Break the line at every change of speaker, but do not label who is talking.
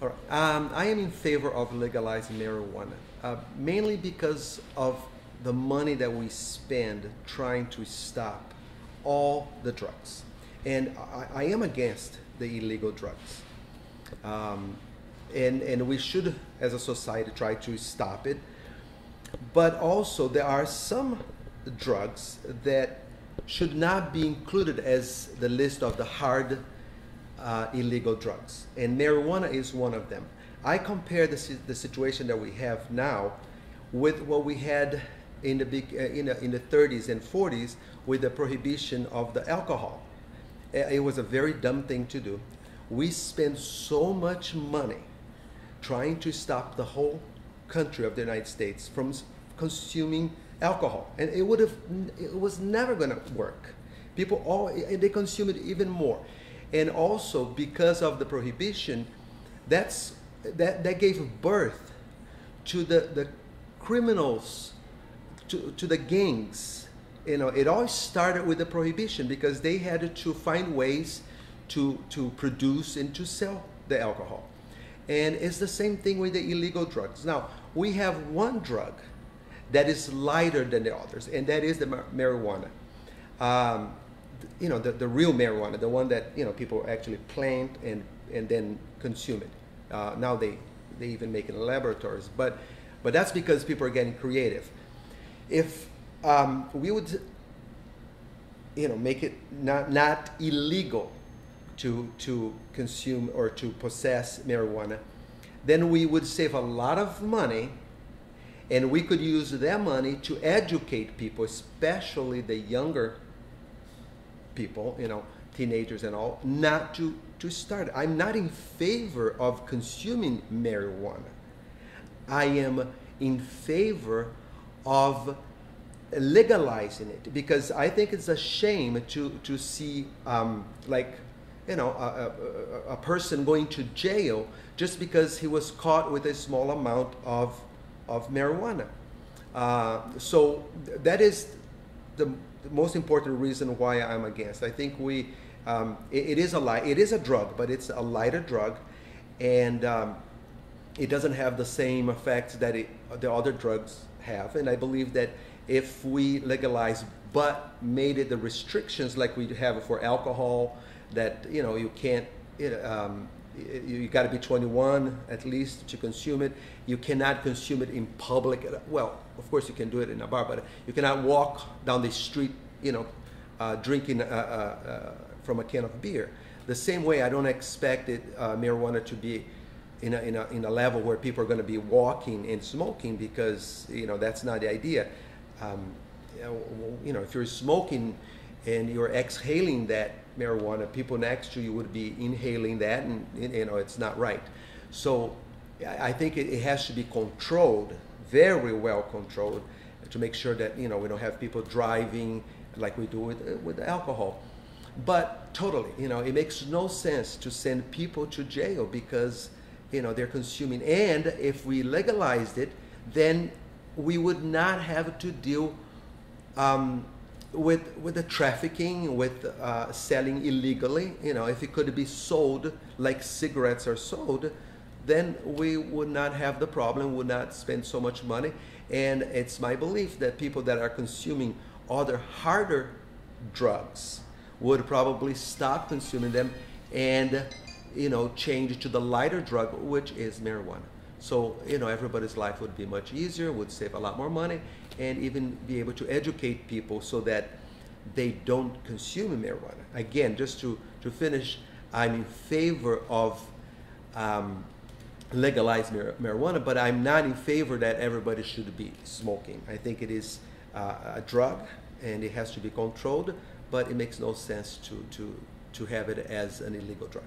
All right. I am in favor of legalizing marijuana, mainly because of the money that we spend trying to stop all the drugs. And I am against the illegal drugs. Um, and we should, as a society, try to stop it. But also, there are some drugs that should not be included as the list of the hard illegal drugs, and marijuana is one of them. I compare the situation that we have now with what we had in the in the 30s and 40s with the prohibition of the alcohol. It was a very dumb thing to do. We spent so much money trying to stop the whole country of the United States from consuming alcohol, and it was never going to work. They consume it even more. And also, because of the prohibition, that gave birth to the criminals, to the gangs. You know, it all started with the prohibition because they had to find ways to produce and to sell the alcohol. And it's the same thing with the illegal drugs. Now, we have one drug that is lighter than the others, and that is the marijuana. You know, the real marijuana, the one that, you know, people actually plant and then consume it. Now they even make it in laboratories, but that's because people are getting creative. If we would, you know, make it not illegal to consume or to possess marijuana, then we would save a lot of money, and we could use that money to educate people, especially the younger people, you know, teenagers and all, not to start. I'm not in favor of consuming marijuana. I am in favor of legalizing it, because I think it's a shame to see like, you know, a person going to jail just because he was caught with a small amount of marijuana. So that is the most important reason why I'm against. I think it is a drug, but it's a lighter drug, and it doesn't have the same effects that the other drugs have. And I believe that if we legalize but made it the restrictions like we have for alcohol, that, you know, you can't, you got to be 21 at least to consume it. You cannot consume it in public. Well, of course you can do it in a bar, but you cannot walk down the street, you know, drinking from a can of beer. The same way, I don't expect marijuana to be in a level where people are going to be walking and smoking, because, you know, that's not the idea. You know, if you're smoking and you're exhaling that marijuana, people next to you would be inhaling that, and, you know, it's not right. So I think it has to be controlled, very well controlled, to make sure that, you know, we don't have people driving like we do with alcohol. But totally, you know, it makes no sense to send people to jail because, you know, they're consuming. And if we legalized it, then we would not have to deal with the trafficking, with selling illegally. You know, if it could be sold like cigarettes are sold, then we would not have the problem, would not spend so much money. And it's my belief that people that are consuming other harder drugs would probably stop consuming them and, you know, change to the lighter drug, which is marijuana. So, you know, everybody's life would be much easier, would save a lot more money, and even be able to educate people so that they don't consume marijuana. Again, just to finish, I'm in favor of legalized marijuana, but I'm not in favor that everybody should be smoking. I think it is a drug, and it has to be controlled, but it makes no sense to have it as an illegal drug.